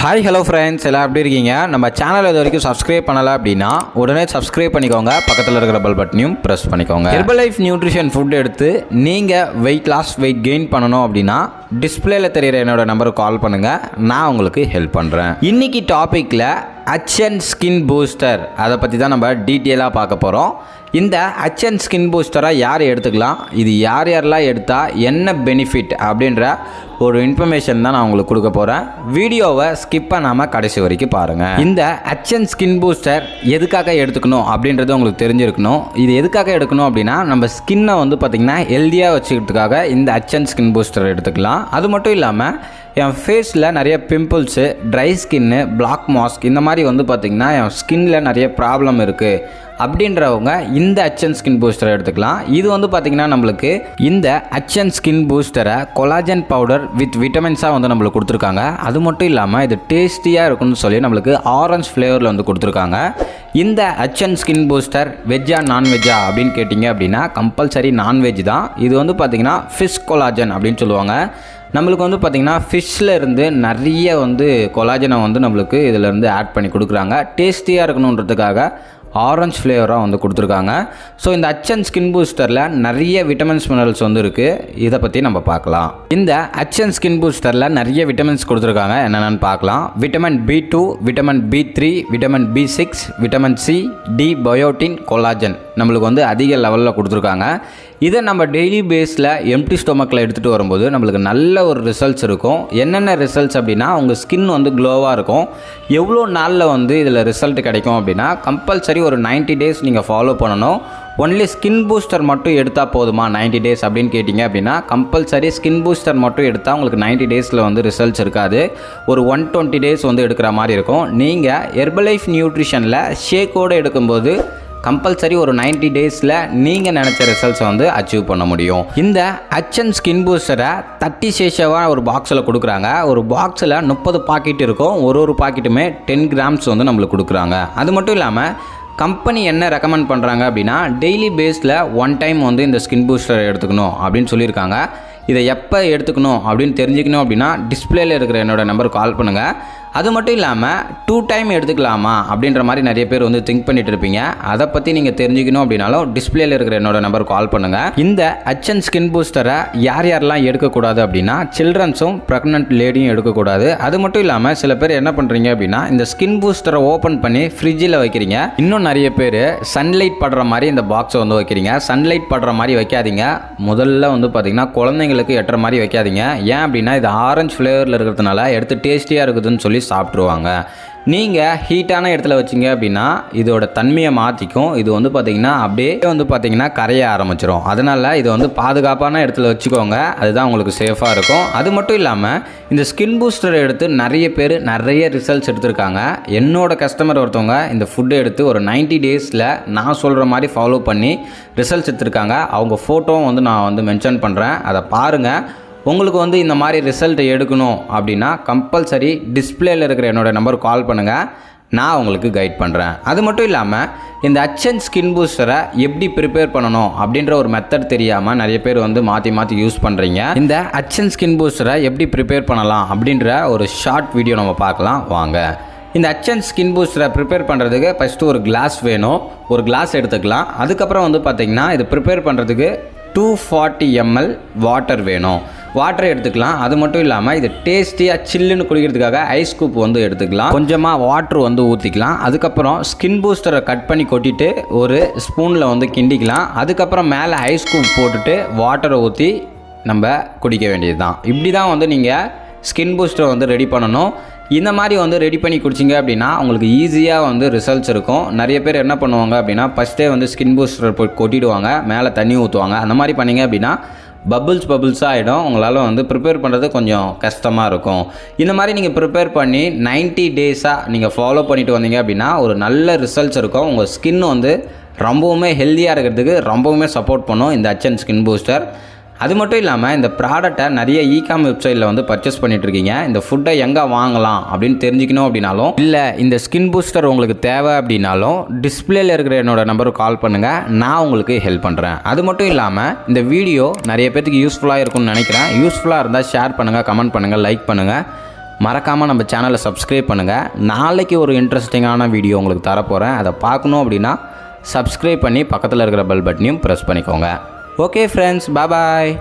Hi hello friends, எல்லாம் எப்படி இருக்கீங்க? நம்ம சேனல் இது வரைக்கும் சப்ஸ்கிரைப் பண்ணலை அப்படின்னா உடனே சப்ஸ்கிரைப் பண்ணிக்கோங்க. பக்கத்தில் இருக்கிற பெல் பட்டனையும் ப்ரெஸ் பண்ணிக்கோங்க. ஹெர்பலைஃப் நியூட்ரிஷன் ஃபுட் எடுத்து நீங்கள் வெயிட் லாஸ், வெயிட் கெயின் பண்ணணும் அப்படின்னா டிஸ்பிளேல தெரிகிற என்னோட நம்பருக்கு கால் பண்ணுங்கள். நான் உங்களுக்கு ஹெல்ப் பண்ணுறேன். இன்றைக்கி டாப்பிக்கில் அச்சன் ஸ்கின் பூஸ்டர் அதை பற்றி தான் நம்ம டீட்டெயிலாக பார்க்க போகிறோம். இந்த அச்சன் ஸ்கின் பூஸ்டரை யார் எடுத்துக்கலாம், இது யார் யாரெல்லாம் எடுத்தால் என்ன பெனிஃபிட் அப்படின்ற ஒரு இன்ஃபர்மேஷன் தான் நான் உங்களுக்கு கொடுக்க போகிறேன். வீடியோவை ஸ்கிப் பண்ணாமல் கடைசி வரைக்கும் பாருங்கள். இந்த அச்சன் ஸ்கின் பூஸ்டர் எதுக்காக எடுத்துக்கணும் அப்படின்றது உங்களுக்கு தெரிஞ்சிருக்கணும். இது எதுக்காக எடுக்கணும் அப்படின்னா நம்ம ஸ்கின்னை வந்து பார்த்திங்கன்னா ஹெல்த்தியாக வச்சுக்கிறதுக்காக இந்த அச்சன் ஸ்கின் பூஸ்டர் எடுத்துக்கலாம். அது மட்டும் இல்லாமல் என் ஃபேஸில் நிறைய pimples, dry skin, black mask இந்த மாதிரி வந்து பார்த்திங்கன்னா என் ஸ்கின்னில் நிறைய ப்ராப்ளம் இருக்குது அப்படின்றவங்க இந்த அச்சன் ஸ்கின் பூஸ்டரை எடுத்துக்கலாம். இது வந்து பார்த்திங்கன்னா நம்மளுக்கு இந்த அச்சன் ஸ்கின் பூஸ்டரை கொலாஜன் பவுடர் வித் விட்டமின்ஸாக வந்து நம்மளுக்கு கொடுத்துருக்காங்க. அது மட்டும் இல்லாமல் இது டேஸ்டியாக இருக்குன்னு சொல்லி நம்மளுக்கு ஆரஞ்ச் ஃப்ளேவரில் வந்து கொடுத்துருக்காங்க. இந்த அச்சன் ஸ்கின் பூஸ்டர் வெஜ்ஜா நான்வெஜ்ஜா அப்படின்னு கேட்டிங்க அப்படின்னா கம்பல்சரி நான்வெஜ் தான். இது வந்து பார்த்திங்கன்னா ஃபிஷ் கொலாஜன் அப்படின்னு சொல்லுவாங்க. நம்மளுக்கு வந்து பார்த்திங்கன்னா ஃபிஷ்ஷில் இருந்து நிறைய வந்து கொலாஜனை வந்து நம்மளுக்கு இதிலேருந்து ஆட் பண்ணி கொடுக்குறாங்க. டேஸ்டியாக இருக்கணுன்றதுக்காக ஆரஞ்ச் ஃப்ளேவராக வந்து கொடுத்துருக்காங்க. ஸோ இந்த அச்சன் ஸ்கின் பூஸ்டரில் நிறைய விட்டமின்ஸ் மினரல்ஸ் வந்து இருக்குது. இதை பற்றி நம்ம பார்க்கலாம். இந்த அச்சன் ஸ்கின் பூஸ்டரில் நிறைய விட்டமின்ஸ் கொடுத்துருக்காங்க. என்னென்னு பார்க்கலாம். Vitamin B2, vitamin B3, vitamin B6, vitamin C, D, biotin, collagen நம்மளுக்கு வந்து அதிக லெவலில் கொடுத்துருக்காங்க. இதை நம்ம டெய்லி பேஸில் எம்டி ஸ்டொமக்கில் எடுத்துகிட்டு வரும்போது நம்மளுக்கு நல்ல ஒரு ரிசல்ட்ஸ் இருக்கும். என்னென்ன ரிசல்ட்ஸ் அப்படின்னா உங்கள் ஸ்கின் வந்து க்ளோவாக இருக்கும். எவ்வளோ நாளில் வந்து இதில் ரிசல்ட் கிடைக்கும் அப்படின்னா கம்பல்சரி ஒரு 90 டேஸ் நீங்கள் ஃபாலோ பண்ணணும். ஒன்லி ஸ்கின் பூஸ்டர் மட்டும் எடுத்தால் போதுமா 90 டேஸ் அப்படின்னு கேட்டிங்க அப்படின்னா கம்பல்சரி ஸ்கின் பூஸ்டர் மட்டும் எடுத்தால் உங்களுக்கு 90 டேஸில் வந்து ரிசல்ட்ஸ் இருக்காது. ஒரு 120 டேஸ் வந்து எடுக்கிற மாதிரி இருக்கும். நீங்கள் ஹெர்பலைஃப் நியூட்ரிஷனில் ஷேக்கோடு எடுக்கும்போது கம்பல்சரி ஒரு 90 டேஸில் நீங்கள் நினச்ச ரிசல்ட்ஸை வந்து அச்சீவ் பண்ண முடியும். இந்த அச்சன் ஸ்கின் பூஸ்டரை 30 சேஷவாக ஒரு பாக்ஸில் கொடுக்குறாங்க. ஒரு பாக்ஸில் 30 பாக்கெட் இருக்கும். ஒரு பாக்கெட்டுமே 10 கிராம்ஸ் வந்து நம்மளுக்கு கொடுக்குறாங்க. அது மட்டும் இல்லாமல் கம்பெனி என்ன ரெக்கமெண்ட் பண்ணுறாங்க அப்படின்னா டெய்லி பேஸில் 1 டைம் வந்து இந்த ஸ்கின் பூஸ்டரை எடுத்துக்கணும் அப்படின்னு சொல்லியிருக்காங்க. இதை எப்போ எடுத்துக்கணும் அப்படின்னு தெரிஞ்சுக்கணும் அப்படின்னா டிஸ்பிளேல இருக்கிற என்னோடய நம்பருக்கு கால் பண்ணுங்கள். அது மட்டும் இல்லாமல் 2 டைம் எடுத்துக்கலாமா அப்படின்ற மாதிரி நிறைய பேர் வந்து திங்க் பண்ணிட்டு இருப்பீங்க. அதை பற்றி நீங்கள் தெரிஞ்சுக்கணும் அப்படின்னாலும் டிஸ்பிளேல இருக்கிற என்னோட நம்பருக்கு கால் பண்ணுங்கள். இந்த அச்சன் ஸ்கின் பூஸ்டரை யார் யாரெல்லாம் எடுக்கக்கூடாது அப்படின்னா சில்ட்ரன்ஸும் ப்ரெக்னென்ட் லேடியும் எடுக்கக்கூடாது. அது மட்டும் இல்லாமல் சில பேர் என்ன பண்ணுறீங்க அப்படின்னா இந்த ஸ்கின் பூஸ்டரை ஓப்பன் பண்ணி ஃப்ரிட்ஜில் வைக்கிறீங்க. இன்னும் நிறைய பேர் சன்லைட் படுற மாதிரி இந்த பாக்ஸை வந்து வைக்கிறீங்க. சன்லைட் படுற மாதிரி வைக்காதீங்க. முதல்ல வந்து பார்த்திங்கன்னா குழந்தைங்களுக்கு எட்டுற மாதிரி வைக்காதீங்க. ஏன் அப்படின்னா இது ஆரஞ்சு ஃப்ளேவரில் இருக்கிறதுனால எடுத்து டேஸ்டியாக இருக்குதுன்னு சொல்லி சாப்பிட்ருவாங்க. நீங்கள் ஹீட்டான இடத்துல வச்சிங்க அப்படின்னா இதோட தன்மையை மாற்றிக்கும். இது வந்து பார்த்திங்கன்னா அப்படியே வந்து பார்த்திங்கன்னா கரைய ஆரம்பிச்சிடும். அதனால் இதை வந்து பாதுகாப்பான இடத்துல வச்சுக்கோங்க. அதுதான் உங்களுக்கு சேஃபாக இருக்கும். அது மட்டும் இல்லாமல் இந்த ஸ்கின் பூஸ்டரை எடுத்து நிறைய பேர் நிறைய ரிசல்ட்ஸ் எடுத்திருக்காங்க. என்னோட கஸ்டமர் ஒருத்தவங்க இந்த ஃபுட்டை எடுத்து ஒரு 90 டேஸில் நான் சொல்கிற மாதிரி ஃபாலோ பண்ணி ரிசல்ட்ஸ் எடுத்திருக்காங்க. அவங்க ஃபோட்டோவும் வந்து நான் வந்து மென்ஷன் பண்ணுறேன். அதை பாருங்கள். உங்களுக்கு வந்து இந்த மாதிரி ரிசல்ட் எடுக்கணும் அப்படின்னா கம்பல்சரி டிஸ்பிளேல இருக்கிற என்னோடய நம்பருக்கு கால் பண்ணுங்கள். நான் உங்களுக்கு கைட் பண்ணுறேன். அது மட்டும் இல்லாமல் இந்த அச்சன் ஸ்கின் பூஸ்டரை எப்படி ப்ரிப்பேர் பண்ணணும் அப்படின்ற ஒரு மெத்தட் தெரியாமல் நிறைய பேர் வந்து மாற்றி யூஸ் பண்ணுறீங்க. இந்த அச்சன் ஸ்கின் பூஸ்டரை எப்படி ப்ரிப்பேர் பண்ணலாம் அப்படின்ற ஒரு ஷார்ட் வீடியோ நம்ம பார்க்கலாம் வாங்க. இந்த அச்சன் ஸ்கின் பூஸ்டரை ப்ரிப்பேர் பண்ணுறதுக்கு ஃபஸ்ட்டு ஒரு கிளாஸ் வேணும். ஒரு கிளாஸ் எடுத்துக்கலாம். அதுக்கப்புறம் வந்து பார்த்திங்கன்னா இது ப்ரிப்பேர் பண்ணுறதுக்கு 240 ml வாட்டர் வேணும். வாட்டரை எடுத்துக்கலாம். அது மட்டும் இல்லாமல் இது டேஸ்டியாக சில்லுன்னு குடிக்கிறதுக்காக ஐஸ் கூப் வந்து எடுத்துக்கலாம். கொஞ்சமாக வாட்ரு வந்து ஊற்றிக்கலாம். அதுக்கப்புறம் ஸ்கின் பூஸ்டரை கட் பண்ணி கொட்டிட்டு ஒரு ஸ்பூனில் வந்து கிண்டிக்கலாம். அதுக்கப்புறம் மேலே ஐஸ் கூப் போட்டுட்டு வாட்டரை ஊற்றி நம்ம குடிக்க வேண்டியது தான். இப்படி தான் வந்து நீங்கள் ஸ்கின் பூஸ்டரை வந்து ரெடி பண்ணணும். இந்த மாதிரி வந்து ரெடி பண்ணி குடிச்சிங்க அப்படின்னா உங்களுக்கு ஈஸியாக வந்து ரிசல்ட்ஸ் இருக்கும். நிறைய பேர் என்ன பண்ணுவாங்க அப்படின்னா ஃபஸ்ட்டே வந்து ஸ்கின் பூஸ்டர் போய் கொட்டிடுவாங்க, மேலே தண்ணி ஊற்றுவாங்க. அந்த மாதிரி பண்ணிங்க அப்படின்னா பபுள்ஸாக ஆகிடும். உங்களால் வந்து ப்ரிப்பேர் பண்ணுறது கொஞ்சம் கஷ்டமாக இருக்கும். இந்த மாதிரி நீங்கள் ப்ரிப்பேர் பண்ணி 90 டேஸாக நீங்கள் ஃபாலோ பண்ணிட்டு வந்தீங்க அப்படின்னா ஒரு நல்ல ரிசல்ட்ஸ் இருக்கும். உங்கள் ஸ்கின் வந்து ரொம்பவுமே ஹெல்த்தியாக இருக்கிறதுக்கு ரொம்பவுமே சப்போர்ட் பண்ணும் இந்த அச்சன் ஸ்கின் பூஸ்டர். அது மட்டும் இல்லாமல் இந்த ப்ராடக்டை நிறைய இகாம் வெப்சைட்டில் வந்து பர்ச்சேஸ் பண்ணிகிட்ருக்கீங்க. இந்த ஃபுட்டை எங்கே வாங்கலாம் அப்படின்னு தெரிஞ்சுக்கணும் அப்படின்னாலும் இல்லை இந்த ஸ்கின் பூஸ்டர் உங்களுக்கு தேவை அப்படின்னாலும் டிஸ்பிளேல இருக்கிற என்னோடய நம்பருக்கு கால் பண்ணுங்கள். நான் உங்களுக்கு ஹெல்ப் பண்ணுறேன். அது மட்டும் இல்லாமல் இந்த வீடியோ நிறைய பேருக்கு யூஸ்ஃபுல்லாக இருக்கும்னு நினைக்கிறேன். யூஸ்ஃபுல்லாக இருந்தால் ஷேர் பண்ணுங்கள், கமெண்ட் பண்ணுங்கள், லைக் பண்ணுங்கள். மறக்காமல் நம்ம சேனலை சப்ஸ்கிரைப் பண்ணுங்கள். நாளைக்கு ஒரு இன்ட்ரெஸ்டிங்கான வீடியோ உங்களுக்கு தரப்போகிறேன். அதை பார்க்கணும் அப்படின்னா சப்ஸ்கிரைப் பண்ணி பக்கத்தில் இருக்கிற பெல் பட்டனையும் ப்ரெஸ் பண்ணிக்கோங்க. ஓகே ஃப்ரெண்ட்ஸ், பாய்.